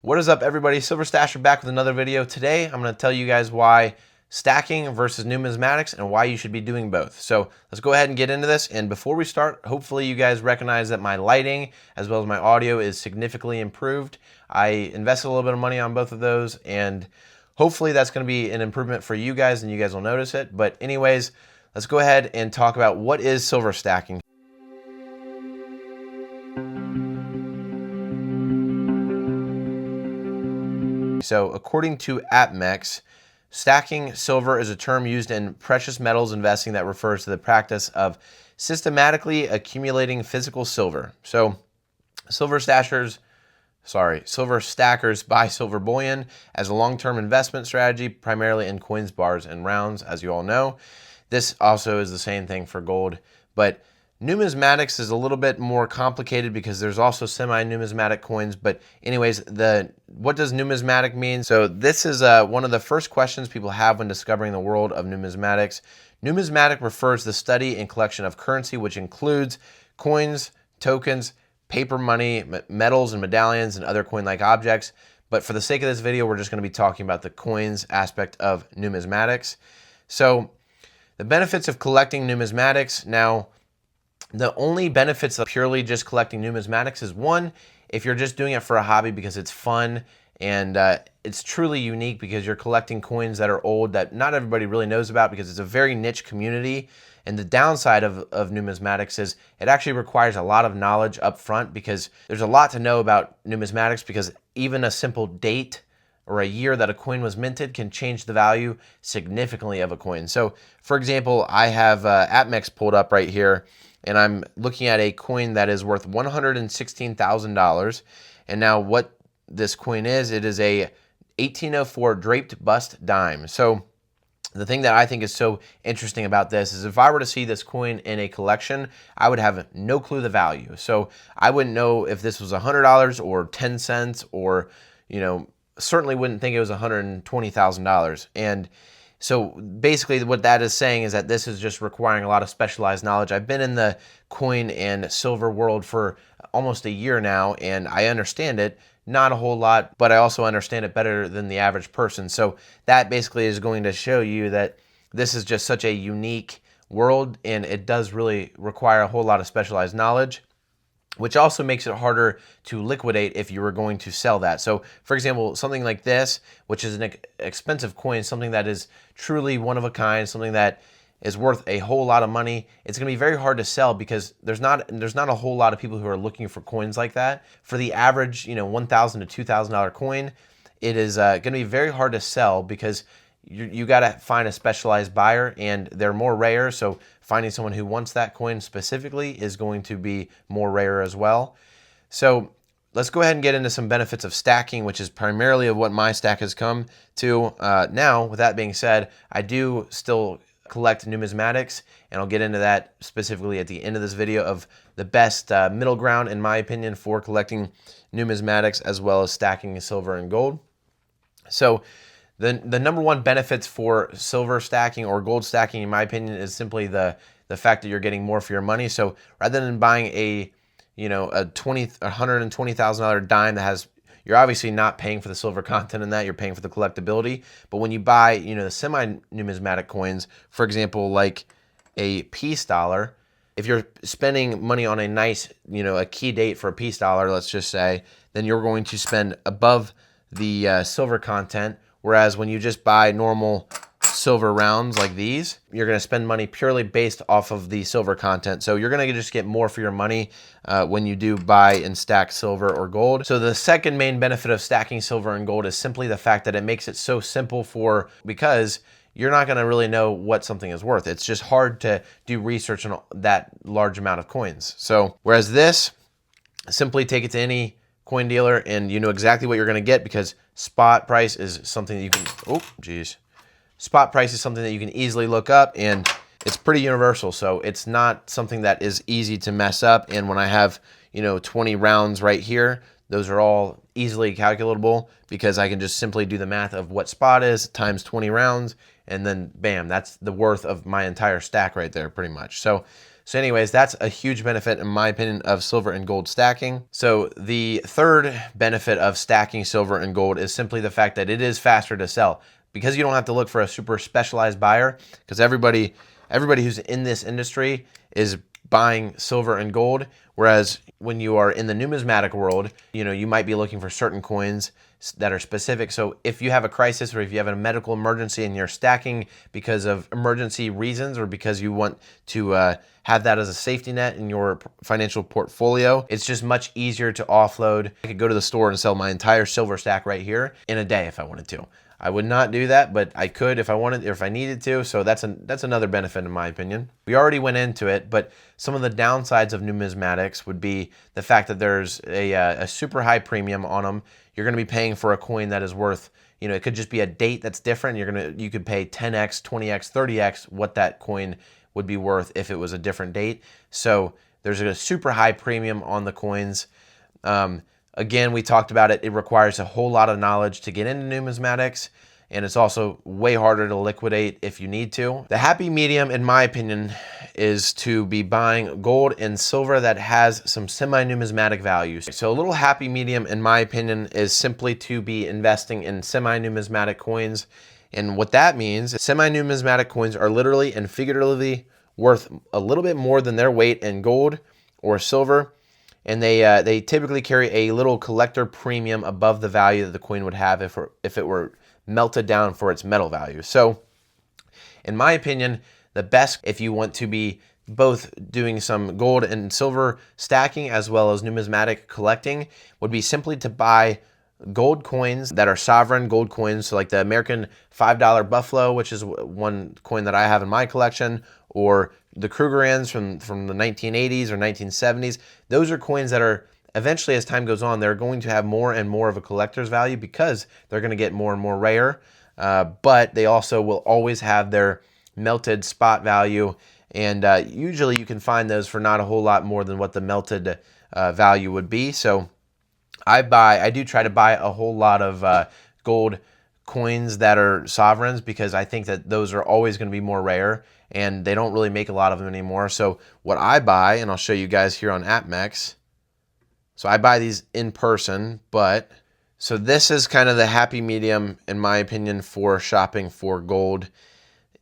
What is up, everybody? Silver Stasher back with another video. Today I'm going to tell you guys why stacking versus numismatics and why you should be doing both. So let's go ahead and get into this. And before we start, hopefully you guys recognize that my lighting as well as my audio is significantly improved. I invested a little bit of money on both of those, and hopefully that's going to be an improvement for you guys and you guys will notice it. But anyways, let's go ahead and talk about what is silver stacking. So according to AppMex, stacking silver is a term used in precious metals investing that refers to the practice of systematically accumulating physical silver. So silver stackers buy silver bullion as a long-term investment strategy, primarily in coins, bars, and rounds, as you all know. This also is the same thing for gold, but numismatics is a little bit more complicated because there's also semi-numismatic coins. But anyways, what does numismatic mean? So this is one of the first questions people have when discovering the world of numismatics. Numismatic refers to the study and collection of currency, which includes coins, tokens, paper money, metals and medallions, and other coin-like objects. But for the sake of this video, we're just going to be talking about the coins aspect of numismatics. So the benefits of collecting numismatics. Now, the only benefits of purely just collecting numismatics is, one, if you're just doing it for a hobby because it's fun and it's truly unique because you're collecting coins that are old that not everybody really knows about because it's a very niche community. And the downside of numismatics is it actually requires a lot of knowledge up front because there's a lot to know about numismatics, because even a simple date or a year that a coin was minted can change the value significantly of a coin. So for example, I have AppMex pulled up right here, and I'm looking at a coin that is worth $116,000. And now what this coin is, it is a 1804 draped bust dime. So the thing that I think is so interesting about this is if I were to see this coin in a collection, I would have no clue the value. So I wouldn't know if this was $100 or 10 cents or, certainly wouldn't think it was $120,000. And so basically what that is saying is that this is just requiring a lot of specialized knowledge. I've been in the coin and silver world for almost a year now, and I understand it, not a whole lot, but I also understand it better than the average person. So that basically is going to show you that this is just such a unique world, and it does really require a whole lot of specialized knowledge, which also makes it harder to liquidate if you were going to sell that. So for example, something like this, which is an expensive coin, something that is truly one of a kind, something that is worth a whole lot of money, it's gonna be very hard to sell because there's not a whole lot of people who are looking for coins like that. For the average, $1,000 to $2,000 coin, it is gonna be very hard to sell because you got to find a specialized buyer, and they're more rare. So finding someone who wants that coin specifically is going to be more rare as well. So let's go ahead and get into some benefits of stacking, which is primarily of what my stack has come to. Now, with that being said, I do still collect numismatics, and I'll get into that specifically at the end of this video of the best middle ground, in my opinion, for collecting numismatics as well as stacking silver and gold. So the number one benefits for silver stacking or gold stacking, in my opinion, is simply the fact that you're getting more for your money. So rather than buying a $120,000 dime that has, you're obviously not paying for the silver content in that, you're paying for the collectability. But when you buy, the semi-numismatic coins, for example, like a peace dollar, if you're spending money on a nice, a key date for a peace dollar, let's just say, then you're going to spend above the silver content. Whereas when you just buy normal silver rounds like these, you're going to spend money purely based off of the silver content. So you're going to just get more for your money when you do buy and stack silver or gold. So the second main benefit of stacking silver and gold is simply the fact that it makes it so simple because you're not going to really know what something is worth. It's just hard to do research on that large amount of coins. So whereas this, simply take it to any coin dealer and you know exactly what you're going to get, because spot price is something that you can, spot price is something that you can easily look up, and it's pretty universal. So it's not something that is easy to mess up. And when I have, 20 rounds right here, those are all easily calculable because I can just simply do the math of what spot is times 20 rounds, and then bam, that's the worth of my entire stack right there pretty much. So So anyways, that's a huge benefit in my opinion of silver and gold stacking. So the third benefit of stacking silver and gold is simply the fact that it is faster to sell, because you don't have to look for a super specialized buyer, because everybody who's in this industry is buying silver and gold. Whereas when you are in the numismatic world, you might be looking for certain coins that are specific. So if you have a crisis or if you have a medical emergency and you're stacking because of emergency reasons, or because you want to have that as a safety net in your financial portfolio, it's just much easier to offload. I could go to the store and sell my entire silver stack right here in a day if I wanted to. I would not do that, but I could if I wanted, or if I needed to. So that's another benefit in my opinion. We already went into it, but some of the downsides of numismatics would be the fact that there's a super high premium on them. You're going to be paying for a coin that is worth, it could just be a date that's different. You could pay 10x, 20x, 30x what that coin would be worth if it was a different date. So there's a super high premium on the coins. Again, we talked about it. It requires a whole lot of knowledge to get into numismatics, and it's also way harder to liquidate if you need to. The happy medium, in my opinion, is to be buying gold and silver that has some semi-numismatic values. So a little happy medium, in my opinion, is simply to be investing in semi-numismatic coins. And what that means, semi-numismatic coins are literally and figuratively worth a little bit more than their weight in gold or silver. And they typically carry a little collector premium above the value that the coin would have if it were melted down for its metal value. So in my opinion, the best, if you want to be both doing some gold and silver stacking as well as numismatic collecting, would be simply to buy gold coins that are sovereign gold coins. So like the American $5 Buffalo, which is one coin that I have in my collection, or the Krugerrands from the 1980s or 1970s. Those are coins that are eventually, as time goes on, they're going to have more and more of a collector's value because they're going to get more and more rare. But they also will always have their melted spot value. And usually you can find those for not a whole lot more than what the melted value would be. So I do try to buy a whole lot of gold coins that are sovereigns, because I think that those are always going to be more rare and they don't really make a lot of them anymore. So what I buy, and I'll show you guys here on AppMex. So I buy these in person, but so this is kind of the happy medium in my opinion for shopping for gold.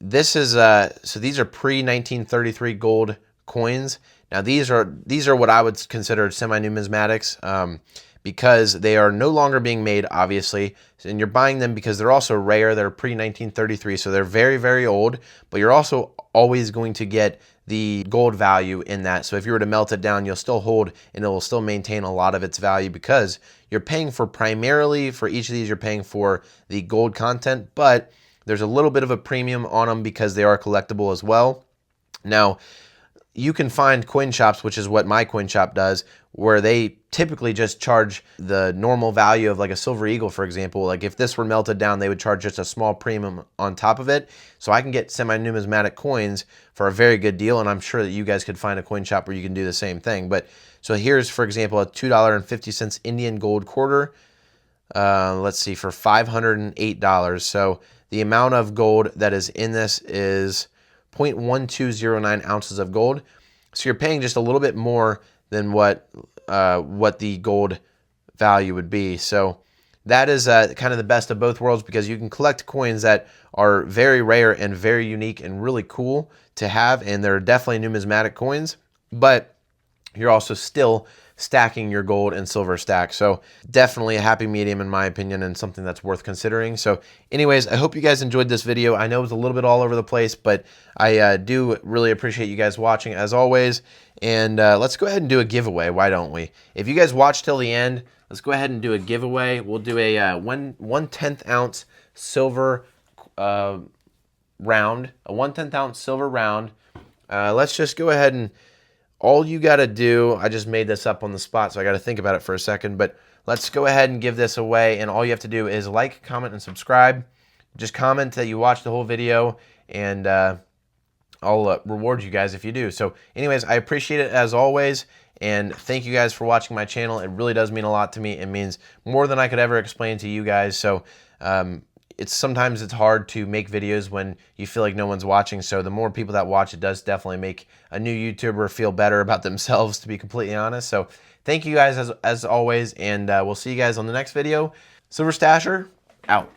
This is so these are pre-1933 gold coins. Now these are what I would consider semi-numismatics. Because they are no longer being made, obviously, and you're buying them because they're also rare. They're pre-1933, so they're very, very old, but you're also always going to get the gold value in that. So if you were to melt it down, you'll still hold, and it will still maintain a lot of its value, because you're paying for, primarily for each of these, you're paying for the gold content, but there's a little bit of a premium on them because they are collectible as well. Now, you can find coin shops, which is what my coin shop does, where they typically just charge the normal value of like a silver eagle, for example. Like if this were melted down, they would charge just a small premium on top of it. So I can get semi-numismatic coins for a very good deal, and I'm sure that you guys could find a coin shop where you can do the same thing. But so here's, for example, a $2.50 Indian gold quarter. Let's see, for $508. So the amount of gold that is in this is 0.1209 ounces of gold. So you're paying just a little bit more than what the gold value would be. So that is kind of the best of both worlds, because you can collect coins that are very rare and very unique and really cool to have, and they're definitely numismatic coins, but you're also still stacking your gold and silver stack. So definitely a happy medium in my opinion, and something that's worth considering. So anyways, I hope you guys enjoyed this video. I know it was a little bit all over the place, but I do really appreciate you guys watching as always. And let's go ahead and do a giveaway. Why don't we? If you guys watch till the end, let's go ahead and do a giveaway. We'll do a 1/10 ounce silver round, a 1/10 ounce silver round. Let's just go ahead and, all you got to do, I just made this up on the spot, so I got to think about it for a second, but let's go ahead and give this away. And all you have to do is like, comment, and subscribe. Just comment that you watched the whole video, and I'll reward you guys if you do. So anyways, I appreciate it as always, and thank you guys for watching my channel. It really does mean a lot to me. It means more than I could ever explain to you guys. So sometimes it's hard to make videos when you feel like no one's watching. So the more people that watch, it does definitely make a new YouTuber feel better about themselves, to be completely honest. So thank you guys as always, and we'll see you guys on the next video. Silver Stasher, out.